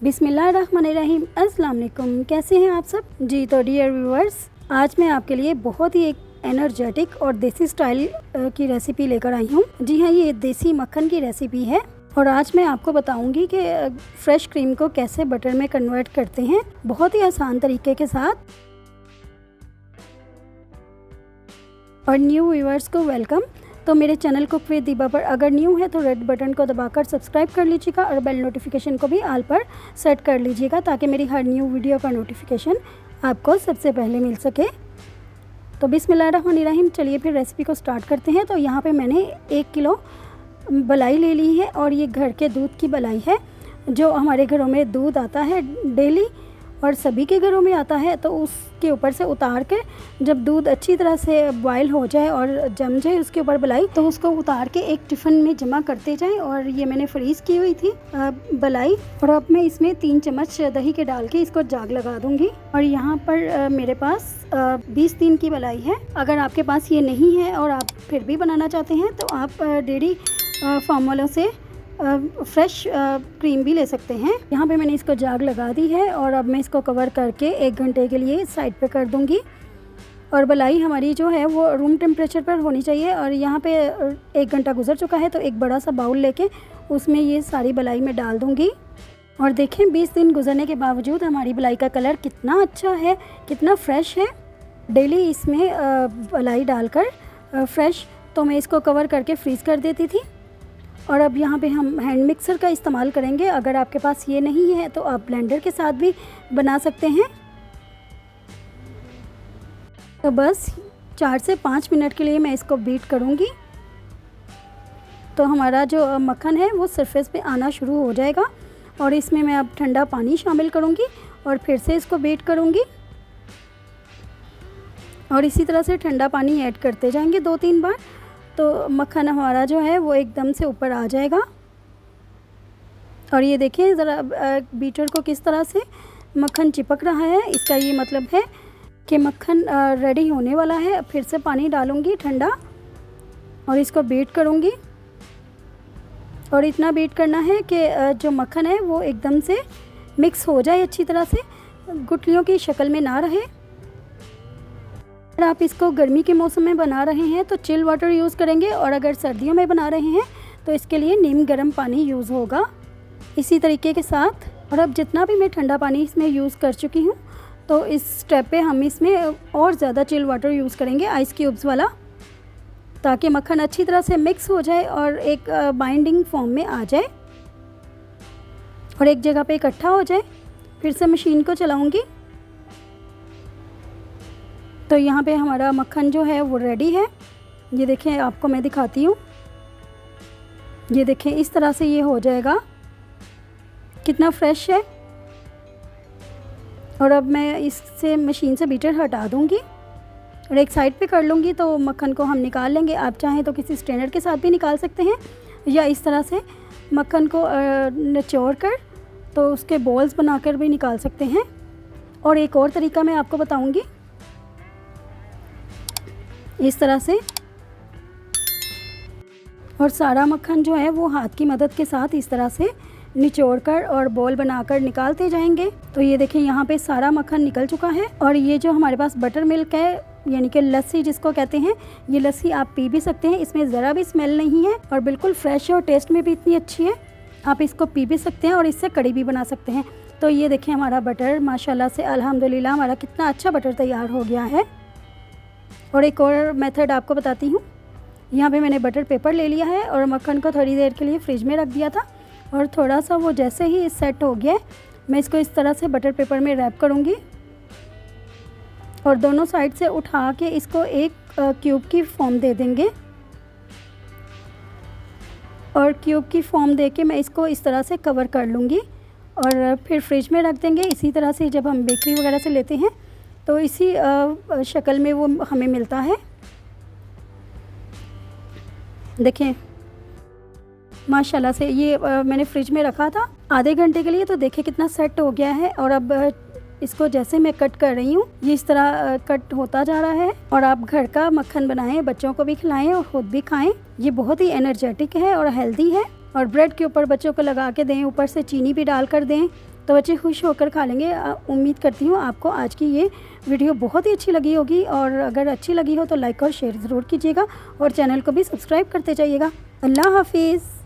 बिस्मिल्लाहिर्रहमानिर्रहीम। अस्सलाम वालेकुम। कैसे हैं आप सब जी। तो डियर व्यूअर्स, आज मैं आपके लिए बहुत ही एक एनर्जेटिक और देसी स्टाइल की रेसिपी लेकर आई हूँ। जी हाँ, ये देसी मक्खन की रेसिपी है और आज मैं आपको बताऊंगी कि फ्रेश क्रीम को कैसे बटर में कन्वर्ट करते हैं, बहुत ही आसान तरीके के साथ। और न्यू व्यूअर्स को वेलकम। तो मेरे चैनल कुक विद दीबा पर अगर न्यू है तो रेड बटन को दबाकर सब्सक्राइब कर लीजिएगा और बेल नोटिफिकेशन को भी ऑल पर सेट कर लीजिएगा ताकि मेरी हर न्यू वीडियो का नोटिफिकेशन आपको सबसे पहले मिल सके। तो बिस्मिल्लाहिर्रहमानिर्रहीम, चलिए फिर रेसिपी को स्टार्ट करते हैं। तो यहाँ पे मैंने 1 किलो मलाई ले ली है और ये घर के दूध की मलाई है। जो हमारे घरों में दूध आता है डेली और सभी के घरों में आता है, तो उसके ऊपर से उतार के जब दूध अच्छी तरह से बॉयल हो जाए और जम जाए उसके ऊपर मलाई, तो उसको उतार के एक टिफ़िन में जमा करते जाएं। और ये मैंने फ्रीज़ की हुई थी मलाई, और अब मैं इसमें 3 चम्मच दही के डाल के इसको जाग लगा दूंगी। और यहाँ पर मेरे पास 20 दिन की मलाई है। अगर आपके पास ये नहीं है और आप फिर भी बनाना चाहते हैं तो आप डेयरी फार्म वालों से फ्रेश क्रीम भी ले सकते हैं। यहाँ पे मैंने इसको जाग लगा दी है और अब मैं इसको कवर करके 1 घंटे के लिए साइड पे कर दूँगी। और मलाई हमारी जो है वो रूम टेम्परेचर पर होनी चाहिए। और यहाँ पे 1 घंटा गुजर चुका है, तो एक बड़ा सा बाउल लेके उसमें ये सारी मलाई मैं डाल दूँगी। और देखें 20 दिन गुजरने के बावजूद हमारी मलाई का कलर कितना अच्छा है, कितना फ्रेश है। डेली इसमें मलाई डालकर फ्रेश, तो मैं इसको कवर करके फ्रीज़ कर देती थी। और अब यहाँ पे हम हैंड मिक्सर का इस्तेमाल करेंगे। अगर आपके पास ये नहीं है तो आप ब्लेंडर के साथ भी बना सकते हैं। तो बस 4 से 5 मिनट के लिए मैं इसको बीट करूँगी, तो हमारा जो मक्खन है वो सरफेस पे आना शुरू हो जाएगा। और इसमें मैं अब ठंडा पानी शामिल करूँगी और फिर से इसको बीट करूँगी। और इसी तरह से ठंडा पानी ऐड करते जाएंगे 2-3 बार, तो मक्खन हमारा जो है वो एकदम से ऊपर आ जाएगा। और ये देखिए ज़रा बीटर को किस तरह से मक्खन चिपक रहा है, इसका ये मतलब है कि मक्खन रेडी होने वाला है। फिर से पानी डालूँगी ठंडा और इसको बीट करूँगी। और इतना बीट करना है कि जो मक्खन है वो एकदम से मिक्स हो जाए अच्छी तरह से, गुठलियों की शक्ल में ना रहे। अगर आप इसको गर्मी के मौसम में बना रहे हैं तो चिल वाटर यूज़ करेंगे, और अगर सर्दियों में बना रहे हैं तो इसके लिए नीम गर्म पानी यूज़ होगा इसी तरीके के साथ। और अब जितना भी मैं ठंडा पानी इसमें यूज़ कर चुकी हूँ, तो इस स्टेप पे हम इसमें और ज़्यादा चिल वाटर यूज़ करेंगे, आइस क्यूब्स वाला, ताकि मक्खन अच्छी तरह से मिक्स हो जाए और एक बाइंडिंग फॉर्म में आ जाए और एक जगह पे इकट्ठा हो जाए। फिर से मशीन को चलाऊँगी। तो यहाँ पे हमारा मक्खन जो है वो रेडी है। ये देखें, आपको मैं दिखाती हूँ। ये देखें इस तरह से ये हो जाएगा, कितना फ्रेश है। और अब मैं इससे मशीन से बीटर हटा दूँगी और एक साइड पे कर लूँगी, तो मक्खन को हम निकाल लेंगे। आप चाहें तो किसी स्ट्रेनर के साथ भी निकाल सकते हैं, या इस तरह से मक्खन को निचोड़ कर तो उसके बॉल्स बनाकर भी निकाल सकते हैं। और एक और तरीका मैं आपको बताऊँगी, इस तरह से। और सारा मक्खन जो है वो हाथ की मदद के साथ इस तरह से निचोड़कर और बॉल बनाकर निकालते जाएंगे। तो ये देखें यहाँ पे सारा मक्खन निकल चुका है। और ये जो हमारे पास बटर मिल्क है, यानी कि लस्सी जिसको कहते हैं, ये लस्सी आप पी भी सकते हैं। इसमें ज़रा भी स्मेल नहीं है और बिल्कुल फ्रेश है और टेस्ट में भी इतनी अच्छी है। आप इसको पी भी सकते हैं और इससे कड़ी भी बना सकते हैं। तो ये देखें हमारा बटर माशाल्लाह से अल्हम्दुलिल्लाह हमारा कितना अच्छा बटर तैयार हो गया है। और एक और मेथड आपको बताती हूँ। यहाँ पे मैंने बटर पेपर ले लिया है और मक्खन को थोड़ी देर के लिए फ्रिज में रख दिया था, और थोड़ा सा वो जैसे ही सेट हो गया, मैं इसको इस तरह से बटर पेपर में रैप करूँगी और दोनों साइड से उठा के इसको एक क्यूब की फॉर्म दे देंगे। और क्यूब की फॉर्म दे के मैं इसको इस तरह से कवर कर लूँगी और फिर फ्रिज में रख देंगे। इसी तरह से जब हम बेकरी वगैरह से लेते हैं तो इसी शक्ल में वो हमें मिलता है। देखें माशाल्लाह से ये मैंने फ्रिज में रखा था आधे घंटे के लिए, तो देखें कितना सेट हो गया है। और अब इसको जैसे मैं कट कर रही हूँ, ये इस तरह कट होता जा रहा है। और आप घर का मक्खन बनाएं, बच्चों को भी खिलाएं और ख़ुद भी खाएं। ये बहुत ही एनर्जेटिक है और हेल्दी है। और ब्रेड के ऊपर बच्चों को लगा के दें, ऊपर से चीनी भी डाल कर दें, तो बच्चे खुश होकर खा लेंगे। उम्मीद करती हूँ आपको आज की ये वीडियो बहुत ही अच्छी लगी होगी, और अगर अच्छी लगी हो तो लाइक और शेयर ज़रूर कीजिएगा और चैनल को भी सब्सक्राइब करते जाइएगा। अल्लाह हाफिज़।